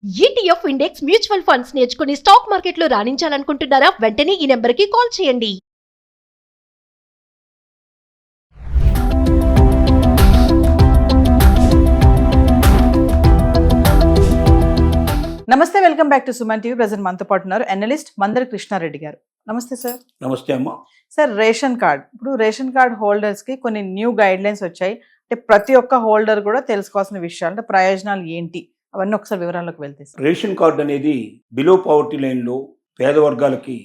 ETF index mutual funds నేర్చుకుని stock మార్కెట్లో రాణించాలనుకుంటున్నారా? వెంటనే ఈ నెంబర్కి కాల్ చేయండి. నమస్తే, welcome back to Suman TV. Present మనతో పాటు ఉన్నారు అనలిస్ట్ మందరి కృష్ణారెడ్డి గారు. నమస్తే సార్. నమస్తే అమ్మా. సార్, రేషన్ కార్డ్, ఇప్పుడు రేషన్ కార్డ్ హోల్డర్స్ కి కొన్ని న్యూ గైడ్ లైన్స్ వచ్చాయి. అంటే ప్రతి ఒక్క హోల్డర్ కూడా తెలుసుకోవాల్సిన విషయాలు, అంటే ప్రయోజనాలు ఏంటి, అవన్నీ ఒకసారి వివరాల్లోకి వెళ్తే సార్. రేషన్ కార్డు అనేది బిలో పవర్టీ లైన్లో పేద వర్గాలకి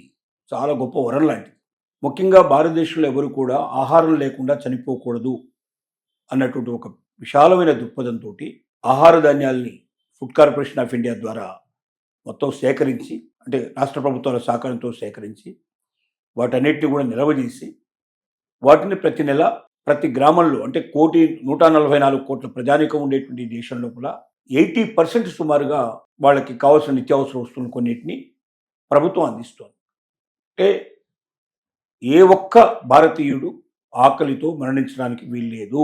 చాలా గొప్ప వరం లాంటిది. ముఖ్యంగా భారతదేశంలో ఎవరు కూడా ఆహారం లేకుండా చనిపోకూడదు అన్నటువంటి ఒక విశాలమైన దృక్పథంతో ఆహార ధాన్యాల్ని ఫుడ్ కార్పొరేషన్ ఆఫ్ ఇండియా ద్వారా మొత్తం సేకరించి, అంటే రాష్ట్ర ప్రభుత్వాల సహకారంతో సేకరించి వాటన్నిటిని కూడా నిల్వదీసి వాటిని ప్రతి నెల ప్రతి గ్రామంలో, అంటే 144 కోట్ల ప్రజానీకం ఉండేటువంటి దేశం లోపల 80% సుమారుగా వాళ్ళకి కావాల్సిన నిత్యావసర వస్తువులు కొన్నిటిని ప్రభుత్వం అందిస్తోంది. అంటే ఏ ఒక్క భారతీయుడు ఆకలితో మరణించడానికి వీల్లేదు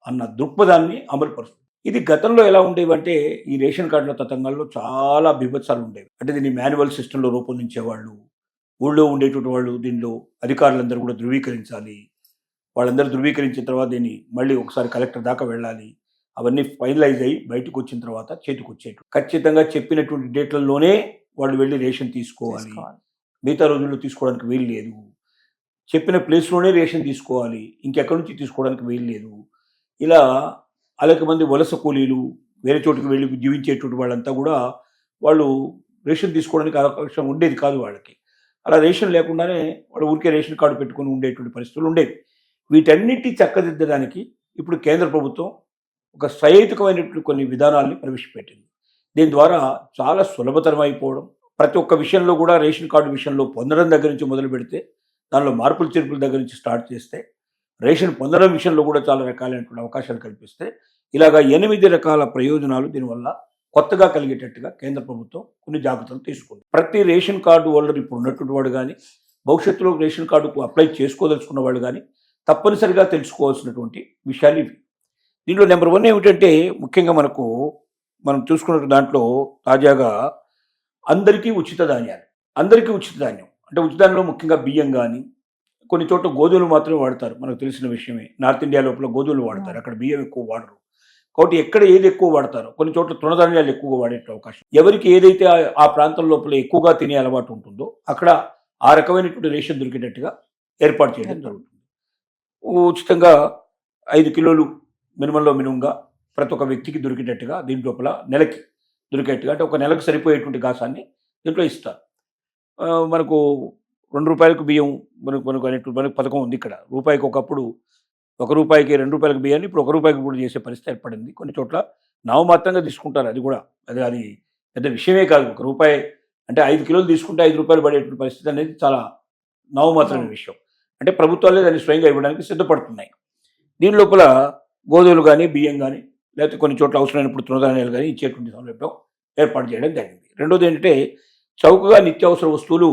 అన్న దృక్పథాన్ని అమలుపరుస్తుంది. ఇది గతంలో ఎలా ఉండేవంటే, ఈ రేషన్ కార్డుల తతంగాల్లో చాలా బీభత్సాలు ఉండేవి. అంటే దీన్ని మాన్యువల్ సిస్టంలో రూపొందించేవాళ్ళు, ఊళ్ళో ఉండేటువంటి వాళ్ళు దీనిలో అధికారులందరూ కూడా ధృవీకరించాలి. వాళ్ళందరూ ధృవీకరించిన తర్వాత దీన్ని మళ్ళీ ఒకసారి కలెక్టర్ దాకా వెళ్ళాలి. అవన్నీ ఫైనలైజ్ అయ్యి బయటకు వచ్చిన తర్వాత చేతికి వచ్చేటు ఖచ్చితంగా చెప్పినటువంటి డేట్లలోనే వాళ్ళు వెళ్ళి రేషన్ తీసుకోవాలి. మిగతా రోజుల్లో తీసుకోవడానికి వీలు లేదు. చెప్పిన ప్లేస్లోనే రేషన్ తీసుకోవాలి, ఇంకెక్కడి నుంచి తీసుకోవడానికి వీలు లేదు. ఇలా అనేక మంది వలస కూలీలు, వేరే చోటుకి వెళ్ళి జీవించేటువంటి వాళ్ళంతా కూడా వాళ్ళు రేషన్ తీసుకోవడానికి అవకాశం ఉండేది కాదు వాళ్ళకి. అలా రేషన్ లేకుండానే వాళ్ళు ఊరికే రేషన్ కార్డు పెట్టుకుని ఉండేటువంటి పరిస్థితులు ఉండేవి. వీటన్నిటి చక్కదిద్దడానికి ఇప్పుడు కేంద్ర ప్రభుత్వం ఒక సహేతుకమైనటువంటి కొన్ని విధానాల్ని ప్రవేశపెట్టింది. దీని ద్వారా చాలా సులభతరం అయిపోవడం, ప్రతి ఒక్క విషయంలో కూడా రేషన్ కార్డు విషయంలో పొందడం దగ్గర నుంచి మొదలు పెడితే, దానిలో మార్పులు చేర్పుల దగ్గర నుంచి స్టార్ట్ చేస్తే, రేషన్ పొందడం విషయంలో కూడా చాలా రకాలైనటువంటి అవకాశాలు కల్పిస్తే, ఇలాగా 8 రకాల ప్రయోజనాలు దీనివల్ల కొత్తగా కలిగేటట్టుగా కేంద్ర ప్రభుత్వం కొన్ని జాగ్రత్తలు తీసుకుంది. ప్రతి రేషన్ కార్డు హోల్డర్ ఇప్పుడు ఉన్నటువంటి వాడు కానీ, భవిష్యత్తులో రేషన్ కార్డుకు అప్లై చేసుకోదలుచుకున్న వాళ్ళు కానీ తప్పనిసరిగా తెలుసుకోవాల్సినటువంటి విషయాలు ఇవి. దీంట్లో నెంబర్ 1 ఏమిటంటే, ముఖ్యంగా మనం చూసుకున్న దాంట్లో తాజాగా అందరికీ ఉచిత ధాన్యాలు. అందరికీ ఉచిత ధాన్యం అంటే ఉచిత ధాన్యంలో ముఖ్యంగా బియ్యం కానీ, కొన్ని చోట్ల గోధుమలు మాత్రమే వాడతారు, మనకు తెలిసిన విషయమే. నార్త్ ఇండియా లోపల గోధుమలు వాడతారు, అక్కడ బియ్యం ఎక్కువ వాడరు. కాబట్టి ఎక్కడ ఏది ఎక్కువ వాడతారో, కొన్ని చోట్ల తృణధాన్యాలు ఎక్కువగా వాడే అవకాశం. ఎవరికి ఏదైతే ఆ ప్రాంతం లోపల ఎక్కువగా తినే అలవాటు ఉంటుందో అక్కడ ఆ రకమైనటువంటి రేషన్ దొరికేటట్టుగా ఏర్పాటు చేయడం జరుగుతుంది. ఉచితంగా 5 కిలోలు మినిమంగా ప్రతి ఒక్క వ్యక్తికి దొరికేటట్టుగా దీని లోపల నెలకి దొరికేట్టుగా, అంటే ఒక నెలకు సరిపోయేటువంటి గాసాన్ని దీంట్లో ఇస్తారు. మనకు ₹2 బియ్యం మనకు పథకం ఉంది ఇక్కడ. రూపాయికి ఒకప్పుడు ₹1కి ₹2 బియ్యాన్ని ఇప్పుడు ₹1 కూడా చేసే పరిస్థితి ఏర్పడింది. కొన్ని చోట్ల నామమాత్రంగా తీసుకుంటారు. అది కూడా అది పెద్ద విషయమే కాదు. ₹1 అంటే 5 కిలోలు తీసుకుంటే ₹5 పడేటువంటి పరిస్థితి అనేది చాలా నామమాత్రమైన విషయం. అంటే ప్రభుత్వాలే దాన్ని స్వయంగా ఇవ్వడానికి సిద్ధపడుతున్నాయి. దీని లోపల గోధుమలు కానీ, బియ్యం కానీ, లేకపోతే కొన్ని చోట్ల అవసరమైనప్పుడు తృణధాన్యాలు కానీ ఇచ్చేటువంటి సౌలభ్యం ఏర్పాటు చేయడం జరిగింది. రెండోది ఏంటంటే, చౌకగా నిత్యావసర వస్తువులు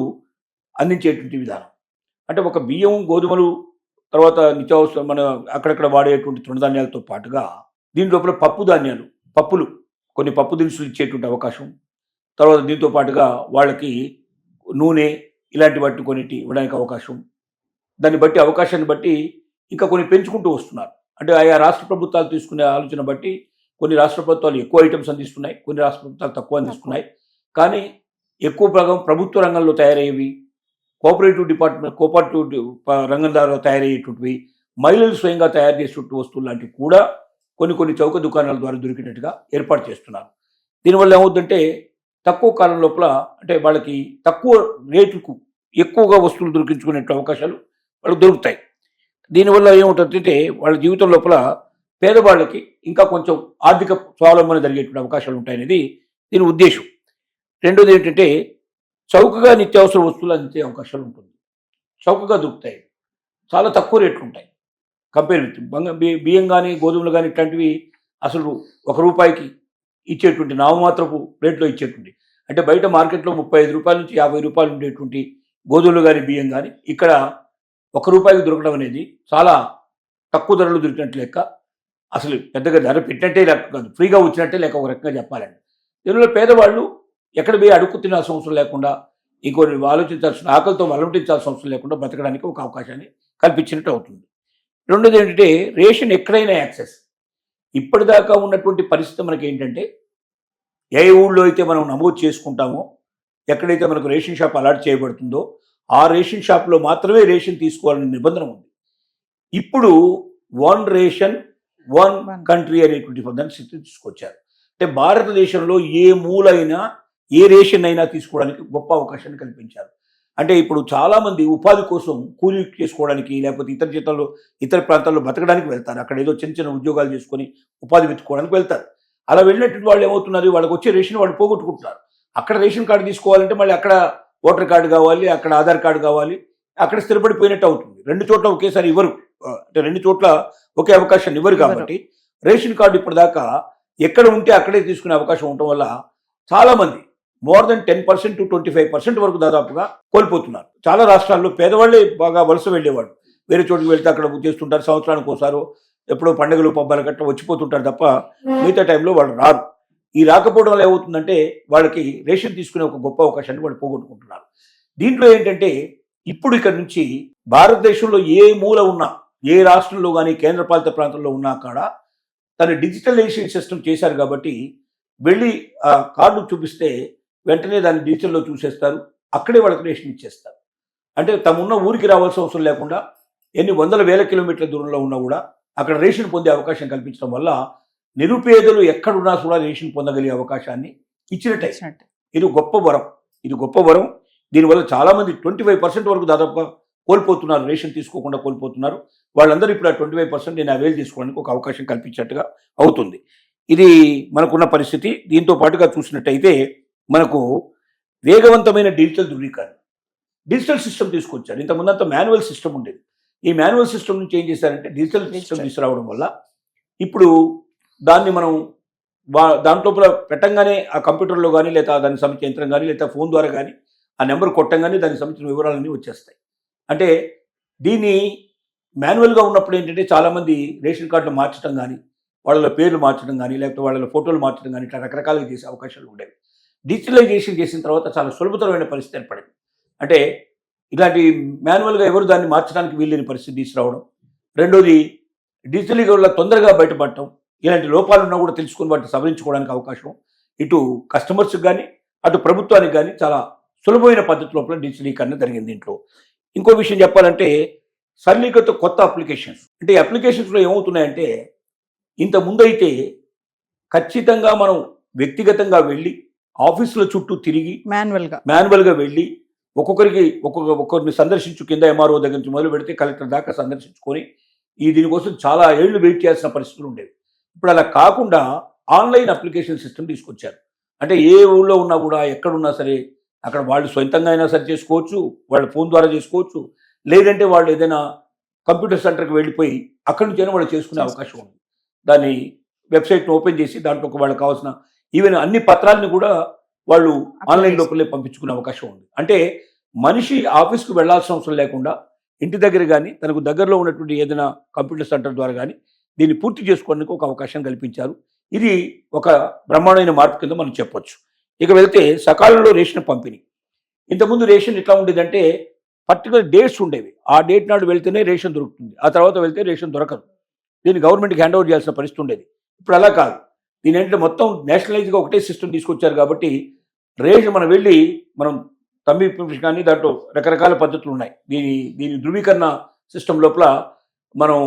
అందించేటువంటి విధానం. అంటే ఒక బియ్యం, గోధుమలు, తర్వాత నిత్యావసర మన అక్కడక్కడ వాడేటువంటి తృణధాన్యాలతో పాటుగా దీని లోపల పప్పులు, కొన్ని పప్పు దినుసులు ఇచ్చేటువంటి అవకాశం. తర్వాత దీంతో పాటుగా వాళ్ళకి నూనె ఇలాంటి వాటిని కొన్నిటి ఇవ్వడానికి అవకాశం. దాన్ని బట్టి అవకాశాన్ని బట్టి ఇంకా కొన్ని పెంచుకుంటూ వస్తున్నారు. అంటే ఆయా రాష్ట్ర ప్రభుత్వాలు తీసుకునే ఆలోచన బట్టి కొన్ని రాష్ట్ర ప్రభుత్వాలు ఎక్కువ ఐటమ్స్ అందిస్తున్నాయి, కొన్ని రాష్ట్ర ప్రభుత్వాలు తక్కువ అందిస్తున్నాయి. కానీ ఎక్కువ భాగం ప్రభుత్వ రంగంలో తయారయ్యేవి, కోఆపరేటివ్ రంగం ద్వారా తయారయ్యేటువంటివి, మహిళలు స్వయంగా తయారు చేసేటువంటి వస్తువులు లాంటివి కూడా కొన్ని చౌక దుకాణాల ద్వారా దొరికేటట్టుగా ఏర్పాటు చేస్తున్నారు. దీనివల్ల ఏమవుతుందంటే, తక్కువ కాలం లోపల, అంటే వాళ్ళకి తక్కువ రేటుకు ఎక్కువగా వస్తువులు దొరికించుకునే అవకాశాలు వాళ్ళకి దొరుకుతాయి. దీనివల్ల ఏముంటుందంటే, వాళ్ళ జీవితం లోపల పేదవాళ్ళకి ఇంకా కొంచెం ఆర్థిక స్వావలంబన జరిగేటువంటి అవకాశాలు ఉంటాయనేది దీని ఉద్దేశం. రెండోది ఏంటంటే, చౌకగా నిత్యావసర వస్తువులు అందించే అవకాశాలు ఉంటుంది. చౌకగా దొరుకుతాయి, చాలా తక్కువ రేట్లు ఉంటాయి కంపేర్ విత్ బియ్యం కానీ, గోధుమలు కానీ ఇట్లాంటివి అసలు ₹1కి ఇచ్చేటువంటి నామమాత్రపు రేట్లో ఇచ్చేటువంటి, అంటే బయట మార్కెట్లో ₹35 నుంచి ₹50 ఉండేటువంటి గోధుమలు కానీ, బియ్యం కానీ ఇక్కడ ₹1కి దొరకడం అనేది చాలా తక్కువ ధరలు దొరికినట్టు లెక్క. అసలు పెద్దగా ధర పెట్టినట్టే లెక్క కాదు, ఫ్రీగా వచ్చినట్టే లెక్క ఒక రకంగా చెప్పాలండి. దీనిలో పేదవాళ్ళు ఎక్కడ పోయి అడుక్కు తినాల్సిన అవసరం లేకుండా ఇంకొన్ని ఆలోచించాల్సిన ఆకలితో వలంటించాల్సిన అవసరం లేకుండా బతకడానికి ఒక అవకాశాన్ని కల్పించినట్టు అవుతుంది. రెండోది ఏంటంటే రేషన్ ఎక్కడైనా యాక్సెస్. ఇప్పటిదాకా ఉన్నటువంటి పరిస్థితి మనకి ఏంటంటే ఏ ఊళ్ళో అయితే మనం నమోదు చేసుకుంటామో, ఎక్కడైతే మనకు రేషన్ షాప్ అలాట్ చేయబడుతుందో ఆ రేషన్ షాప్లో మాత్రమే రేషన్ తీసుకోవాలనే నిబంధన ఉంది. ఇప్పుడు వన్ రేషన్ వన్ కంట్రీ అనేటువంటి పదాన్ని తీసుకొచ్చారు. అంటే భారతదేశంలో ఏ మూలైనా ఏ రేషన్ అయినా తీసుకోవడానికి గొప్ప అవకాశాన్ని కల్పించారు. అంటే ఇప్పుడు చాలామంది ఉపాధి కోసం కూలీ చేసుకోవడానికి లేకపోతే ఇతర ప్రాంతాల్లో బతకడానికి వెళ్తారు. అక్కడ ఏదో చిన్న చిన్న ఉద్యోగాలు చేసుకొని ఉపాధి వెతుక్కోవడానికి వెళ్తారు. అలా వెళ్ళినటువంటి వాళ్ళు ఏమవుతున్నారు, వాళ్ళకి వచ్చే రేషన్ వాళ్ళు పోగొట్టుకుంటున్నారు. అక్కడ రేషన్ కార్డు తీసుకోవాలంటే మళ్ళీ అక్కడ ఓటర్ కార్డు కావాలి, అక్కడ ఆధార్ కార్డు కావాలి, అక్కడ స్థిరపడిపోయినట్టు అవుతుంది. రెండు చోట్ల ఒకేసారి ఇవ్వరు, అంటే రెండు చోట్ల ఒకే అవకాశాన్ని ఇవ్వరు. కాబట్టి రేషన్ కార్డు ఇప్పటిదాకా ఎక్కడ ఉంటే అక్కడే తీసుకునే అవకాశం ఉండటం వల్ల చాలామంది మోర్ దెన్ 10% to 25% వరకు దాదాపుగా కోల్పోతున్నారు. చాలా రాష్ట్రాల్లో పేదవాళ్ళే బాగా వలస వెళ్ళేవాడు, వేరే చోటుకి వెళ్తే అక్కడ చేస్తుంటారు. సంవత్సరానికి ఒకసారి ఎప్పుడో పండుగలు పబ్బాల గట్రా వచ్చిపోతుంటారు తప్ప మిగతా టైంలో వాళ్ళు రారు. ఈ రాకపోవడం వల్ల ఏమవుతుందంటే వాళ్ళకి రేషన్ తీసుకునే ఒక గొప్ప అవకాశాన్ని వాళ్ళు పోగొట్టుకుంటున్నారు. దీంట్లో ఏంటంటే ఇప్పుడు ఇక్కడ నుంచి భారతదేశంలో ఏ మూల ఉన్నా, ఏ రాష్ట్రంలో కానీ కేంద్రపాలిత ప్రాంతంలో ఉన్నా కాడ తన డిజిటలైజేషన్ సిస్టమ్ చేశారు. కాబట్టి వెళ్ళి ఆ కార్డు చూపిస్తే వెంటనే దాన్ని డిజిటల్లో చూసేస్తారు, అక్కడే వాళ్ళకి రేషన్ ఇచ్చేస్తారు. అంటే తమున్న ఊరికి రావాల్సిన అవసరం లేకుండా ఎన్ని వందల వేల కిలోమీటర్ల దూరంలో ఉన్నా కూడా అక్కడ రేషన్ పొందే అవకాశం కల్పించడం వల్ల నిరుపేదలు ఎక్కడున్నా కూడా రేషన్ పొందగలిగే అవకాశాన్ని ఇచ్చినట్టే. ఇది గొప్ప వరం. దీనివల్ల చాలామంది 25% వరకు దాదాపుగా కోల్పోతున్నారు, రేషన్ తీసుకోకుండా కోల్పోతున్నారు. వాళ్ళందరూ ఇప్పుడు ఆ 25% నేను అవైల్ చేసుకోవడానికి ఒక అవకాశం కల్పించినట్టుగా అవుతుంది. ఇది మనకున్న పరిస్థితి. దీంతో పాటుగా చూసినట్టయితే మనకు వేగవంతమైన డిజిటల్ సిస్టమ్ తీసుకొచ్చారు. ఇంతకుముందంతా మాన్యువల్ సిస్టమ్ ఉండేది. ఈ మాన్యువల్ సిస్టమ్ నుంచి ఏం చేశారంటే డిజిటల్ సిస్టమ్ తీసుకురావడం వల్ల ఇప్పుడు దాన్ని మనం దాంట్లో పెట్టంగానే ఆ కంప్యూటర్లో కానీ లేదా దానికి సంబంధించిన యంత్రం కానీ లేదా ఫోన్ ద్వారా కానీ ఆ నెంబర్ కొట్టంగానే దానికి సంబంధించిన వివరాలన్నీ వచ్చేస్తాయి. అంటే దీన్ని మాన్యువల్గా ఉన్నప్పుడు ఏంటంటే చాలామంది రేషన్ కార్డులు మార్చడం కానీ, వాళ్ళ పేర్లు మార్చడం కానీ, లేకపోతే వాళ్ళ ఫోటోలు మార్చడం కానీ ఇట్లా రకరకాలుగా చేసే అవకాశాలు ఉండేవి. డిజిటలైజేషన్ చేసిన తర్వాత చాలా సులభతరమైన పరిస్థితి ఏర్పడింది. అంటే ఇలాంటి మాన్యువల్గా ఎవరు దాన్ని మార్చడానికి వీల్లేని పరిస్థితి తీసుకురావడం. రెండోది డిజిటల్గా వల్ల తొందరగా బయటపడటం, ఇలాంటి లోపాలు ఉన్నా కూడా తెలుసుకుని వాటిని సవరించుకోవడానికి అవకాశం ఇటు కస్టమర్స్కి కానీ అటు ప్రభుత్వానికి కానీ చాలా సులభమైన పద్ధతి లోపల డిజిటలీకరణ జరిగింది. దీంట్లో ఇంకో విషయం చెప్పాలంటే సరళీకృత కొత్త అప్లికేషన్స్. అంటే అప్లికేషన్స్లో ఏమవుతున్నాయంటే ఇంత ముందైతే ఖచ్చితంగా మనం వ్యక్తిగతంగా వెళ్ళి ఆఫీసుల చుట్టూ తిరిగి మాన్యువల్గా వెళ్ళి ఒక్కొక్కరిని సందర్శించు, కింద ఎంఆర్ఓ దగ్గర నుంచి మొదలు పెడితే కలెక్టర్ దాకా సందర్శించుకొని దీనికోసం చాలా ఏళ్లు వెయిట్ చేయాల్సిన పరిస్థితులు ఉండేవి. ఇప్పుడు అలా కాకుండా ఆన్లైన్ అప్లికేషన్ సిస్టమ్ తీసుకొచ్చారు. అంటే ఏ ఊళ్ళో ఉన్నా కూడా ఎక్కడున్నా సరే అక్కడ వాళ్ళు సొంతంగా అయినా సరి చేసుకోవచ్చు, వాళ్ళ ఫోన్ ద్వారా చేసుకోవచ్చు, లేదంటే వాళ్ళు ఏదైనా కంప్యూటర్ సెంటర్కి వెళ్ళిపోయి అక్కడి నుంచైనా వాళ్ళు చేసుకునే అవకాశం ఉంది. దాన్ని వెబ్సైట్ని ఓపెన్ చేసి దాంట్లో వాళ్ళకి కావాల్సిన ఈవెన్ అన్ని పత్రాలను కూడా వాళ్ళు ఆన్లైన్ లోపలే పంపించుకునే అవకాశం ఉంది. అంటే మనిషి ఆఫీస్కి వెళ్లాల్సిన అవసరం లేకుండా ఇంటి దగ్గర కానీ తనకు దగ్గరలో ఉన్నటువంటి ఏదైనా కంప్యూటర్ సెంటర్ ద్వారా కానీ దీన్ని పూర్తి చేసుకోవడానికి ఒక అవకాశం కల్పించారు. ఇది ఒక బ్రహ్మాండమైన మార్పు కింద మనం చెప్పొచ్చు. ఇక వెళ్తే సకాలంలో రేషన్ పంపిణీ. ఇంతకుముందు రేషన్ ఎట్లా ఉండేదంటే పర్టికులర్ డేట్స్ ఉండేవి, ఆ డేట్ నాడు వెళ్తేనే రేషన్ దొరుకుతుంది, ఆ తర్వాత వెళ్తే రేషన్ దొరకదు. దీన్ని గవర్నమెంట్కి హ్యాండ్ ఓవర్ చేయాల్సిన పరిస్థితి ఉండేది. ఇప్పుడు అలా కాదు. దీని ఏంటంటే మొత్తం నేషనలైజ్గా ఒకటే సిస్టమ్ తీసుకొచ్చారు. కాబట్టి రేషన్ మనం వెళ్ళి మనం తమ్మి కానీ దాంట్లో రకరకాల పద్ధతులు ఉన్నాయి. దీని ధృవీకరణ సిస్టమ్ లోపల మనం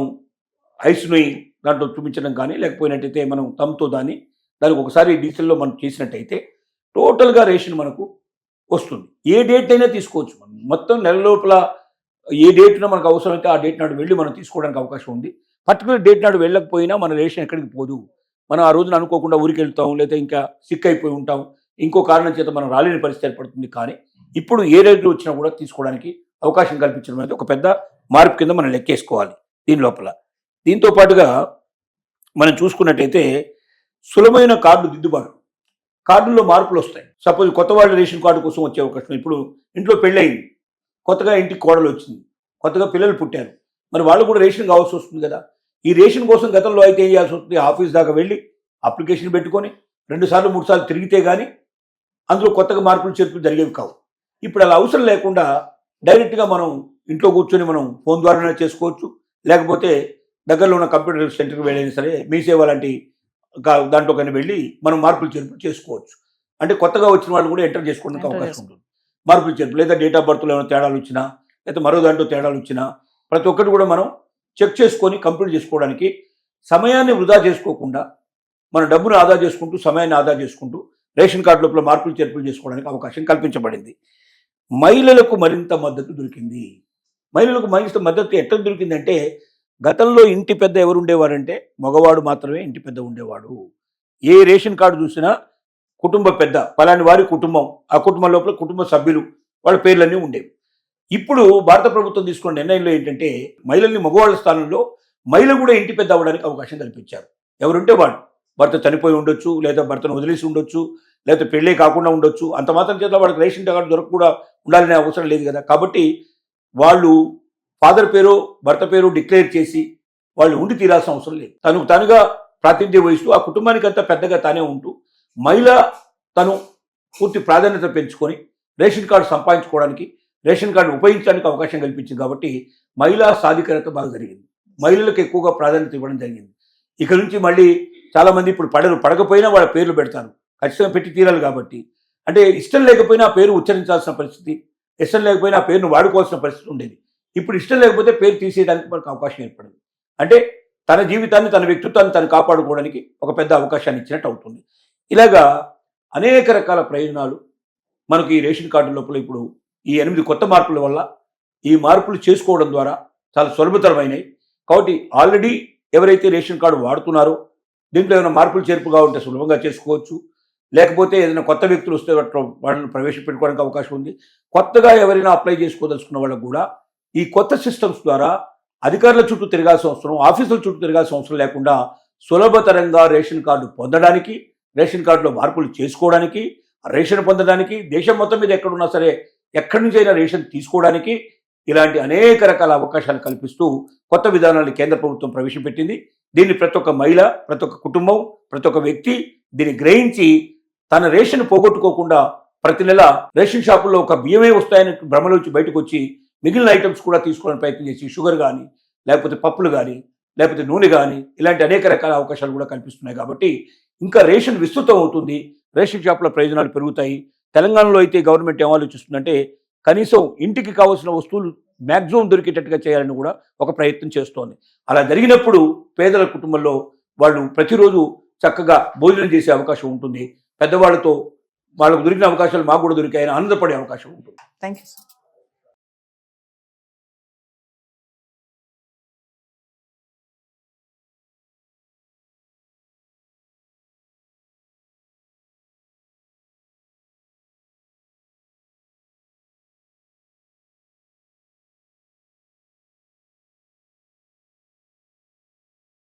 ఐస్ని దాంట్లో చూపించడం కానీ లేకపోయినట్టయితే మనం తమ్తో దానికి ఒకసారి డిజిటల్లో మనం చేసినట్టయితే టోటల్గా రేషన్ మనకు వస్తుంది. ఏ డేట్ అయినా తీసుకోవచ్చు. మనం మొత్తం నెల లోపల ఏ డేట్న మనకు అవసరమైతే ఆ డేట్ నాడు వెళ్ళి మనం తీసుకోవడానికి అవకాశం ఉంది. పర్టికులర్ డేట్ నాడు వెళ్ళకపోయినా మన రేషన్ ఎక్కడికి పోదు. మనం ఆ రోజున అనుకోకుండా ఊరికి వెళ్తాం, లేదా ఇంకా సిక్ అయిపోయి ఉంటాం, ఇంకో కారణం చేత మనం రాలేని పరిస్థితి ఏర్పడుతుంది. కానీ ఇప్పుడు ఏ రేట్లు వచ్చినా కూడా తీసుకోవడానికి అవకాశం కల్పించడం అనేది ఒక పెద్ద మార్పు కింద మనం లెక్కేసుకోవాలి దీని లోపల. దీంతో పాటుగా మనం చూసుకున్నట్టయితే సులభమైన కార్డు దిద్దుబాటు, కార్డుల్లో మార్పులు వస్తాయి. సపోజ్ కొత్త వాళ్ళు రేషన్ కార్డు కోసం వచ్చే అవకాశం. ఇప్పుడు ఇంట్లో పెళ్ళయింది, కొత్తగా ఇంటికి కోడలు వచ్చింది, కొత్తగా పిల్లలు పుట్టారు, మరి వాళ్ళు కూడా రేషన్ కావాల్సి వస్తుంది కదా. ఈ రేషన్ కోసం గతంలో అయితే ఏం చేయాల్సి వస్తుంది, ఆఫీస్ దాకా వెళ్ళి అప్లికేషన్ పెట్టుకొని 2 సార్లు 3 సార్లు తిరిగితే కానీ అందులో కొత్తగా మార్పులు చేర్పులు జరిగేవి కావు. ఇప్పుడు అలా అవసరం లేకుండా డైరెక్ట్గా మనం ఇంట్లో కూర్చొని మనం ఫోన్ ద్వారానే చేసుకోవచ్చు, లేకపోతే దగ్గరలో ఉన్న కంప్యూటర్ సెంటర్కి వెళ్ళైనా సరే మీ సేవ లాంటి దాంట్లో కానీ వెళ్ళి మనం మార్పులు చేర్పులు చేసుకోవచ్చు. అంటే కొత్తగా వచ్చిన వాళ్ళు కూడా ఎంటర్ చేసుకోవడానికి అవకాశం ఉంటుంది. మార్పులు చేర్పులు లేదా డేట్ ఆఫ్ బర్త్లో ఏమైనా తేడాలు వచ్చినా లేదా మరో దాంట్లో తేడాలు వచ్చినా ప్రతి ఒక్కటి కూడా మనం చెక్ చేసుకొని కంప్లీట్ చేసుకోవడానికి, సమయాన్ని వృధా చేసుకోకుండా మన డబ్బును ఆదా చేసుకుంటూ సమయాన్ని ఆదా చేసుకుంటూ రేషన్ కార్డు లోపల మార్పులు చేర్పులు చేసుకోవడానికి అవకాశం కల్పించబడింది. మహిళలకు మరింత మద్దతు దొరికింది. మహిళలకు మరింత మద్దతు ఎట్లా దొరికిందంటే, గతంలో ఇంటి పెద్ద ఎవరు ఉండేవారంటే మగవాడు మాత్రమే ఇంటి పెద్ద ఉండేవాడు. ఏ రేషన్ కార్డు చూసినా కుటుంబ పెద్ద, పలాని వారి కుటుంబం, ఆ కుటుంబం లోపల కుటుంబ సభ్యులు వాళ్ళ పేర్లన్నీ ఉండేవి. ఇప్పుడు భారత ప్రభుత్వం తీసుకున్న నిర్ణయంలో ఏంటంటే, మహిళల్ని మగవాళ్ళ స్థానంలో మహిళ కూడా ఇంటి పెద్ద అవ్వడానికి అవకాశం కల్పించారు. ఎవరుంటే వాడు, భర్త చనిపోయి ఉండొచ్చు, లేదా భర్తను వదిలేసి ఉండొచ్చు, లేకపోతే పెళ్ళే కాకుండా ఉండొచ్చు. అంత మాత్రం చేత వాడికి రేషన్ కార్డు దొరక కూడా ఉండాలనే అవసరం లేదు కదా. కాబట్టి వాళ్ళు ఫాదర్ పేరు భర్త పేరు డిక్లేర్ చేసి వాళ్ళు ఉండి తీరాల్సిన అవసరం లేదు. తనుగా ప్రాతినిధ్యం వహిస్తూ ఆ కుటుంబానికి అంతా పెద్దగా తానే ఉంటూ మహిళ తను పూర్తి ప్రాధాన్యత పెంచుకొని రేషన్ కార్డు సంపాదించుకోవడానికి, రేషన్ కార్డు ఉపయోగించడానికి అవకాశం కల్పించింది. కాబట్టి మహిళా సాధికారత బాగా జరిగింది. మహిళలకు ఎక్కువగా ప్రాధాన్యత ఇవ్వడం జరిగింది. ఇక నుంచి మళ్ళీ చాలామంది ఇప్పుడు పడకపోయినా వాళ్ళ పేర్లు పెడతారు, ఖచ్చితంగా పెట్టి తీరాలి. కాబట్టి అంటే ఇష్టం లేకపోయినా ఆ పేరు ఉచ్చరించాల్సిన పరిస్థితి, ఇష్టం లేకపోయినా ఆ పేరును వాడుకోవాల్సిన పరిస్థితి ఉండేది. ఇప్పుడు ఇష్టం లేకపోతే పేరు తీసేయడానికి మనకు అవకాశం ఏర్పడింది. అంటే తన జీవితాన్ని, తన వ్యక్తిత్వాన్ని తను కాపాడుకోవడానికి ఒక పెద్ద అవకాశాన్ని ఇచ్చినట్టు అవుతుంది. ఇలాగా అనేక రకాల ప్రయోజనాలు మనకి ఈ రేషన్ కార్డు లోపల ఇప్పుడు ఈ 8 కొత్త మార్పుల వల్ల, ఈ మార్పులు చేసుకోవడం ద్వారా చాలా సులభతరమైనవి. కాబట్టి ఆల్రెడీ ఎవరైతే రేషన్ కార్డు వాడుతున్నారో దీంట్లో ఏమైనా మార్పులు చేర్పుగా ఉంటే సులభంగా చేసుకోవచ్చు. లేకపోతే ఏదైనా కొత్త వ్యక్తులు వస్తే వాళ్ళని ప్రవేశపెట్టుకోవడానికి అవకాశం ఉంది. కొత్తగా ఎవరైనా అప్లై చేసుకోదలుచుకున్న వాళ్ళకు కూడా ఈ కొత్త సిస్టమ్స్ ద్వారా అధికారుల చుట్టూ తిరగాల్సిన అవసరం, ఆఫీసుల చుట్టూ తిరగాల్సిన అవసరం లేకుండా సులభతరంగా రేషన్ కార్డు పొందడానికి, రేషన్ కార్డులో మార్పులు చేసుకోవడానికి, రేషన్ పొందడానికి, దేశం మొత్తం మీద ఎక్కడున్నా సరే ఎక్కడి నుంచి అయినా రేషన్ తీసుకోవడానికి ఇలాంటి అనేక రకాల అవకాశాలు కల్పిస్తూ కొత్త విధానాన్ని కేంద్ర ప్రభుత్వం ప్రవేశపెట్టింది. దీన్ని ప్రతి ఒక్క మహిళ, ప్రతి ఒక్క కుటుంబం, ప్రతి ఒక్క వ్యక్తి దీన్ని గ్రహించి తన రేషన్ పోగొట్టుకోకుండా ప్రతి నెల రేషన్ షాపుల్లో ఒక బియ్యమే వస్తాయని భ్రమలోంచి బయటకు వచ్చి మిగిలిన ఐటమ్స్ కూడా తీసుకోవడానికి ప్రయత్నం చేసి షుగర్ కానీ, లేకపోతే పప్పులు కానీ, లేకపోతే నూనె కానీ ఇలాంటి అనేక రకాల అవకాశాలు కూడా కల్పిస్తున్నాయి. కాబట్టి ఇంకా రేషన్ విస్తృతం అవుతుంది, రేషన్ షాపుల ప్రయోజనాలు పెరుగుతాయి. తెలంగాణలో అయితే గవర్నమెంట్ ఏం ఆలోచిస్తుందంటే, కనీసం ఇంటికి కావాల్సిన వస్తువులు మ్యాక్సిమం దొరికేటట్టుగా చేయాలని కూడా ఒక ప్రయత్నం చేస్తోంది. అలా జరిగినప్పుడు పేదల కుటుంబంలో వాళ్ళు ప్రతిరోజు చక్కగా భోజనం చేసే అవకాశం ఉంటుంది. పెద్దవాళ్ళతో వాళ్ళకు దొరికిన అవకాశాలు మాకు కూడా దొరికాయని ఆనందపడే అవకాశం ఉంటుంది. Thank you.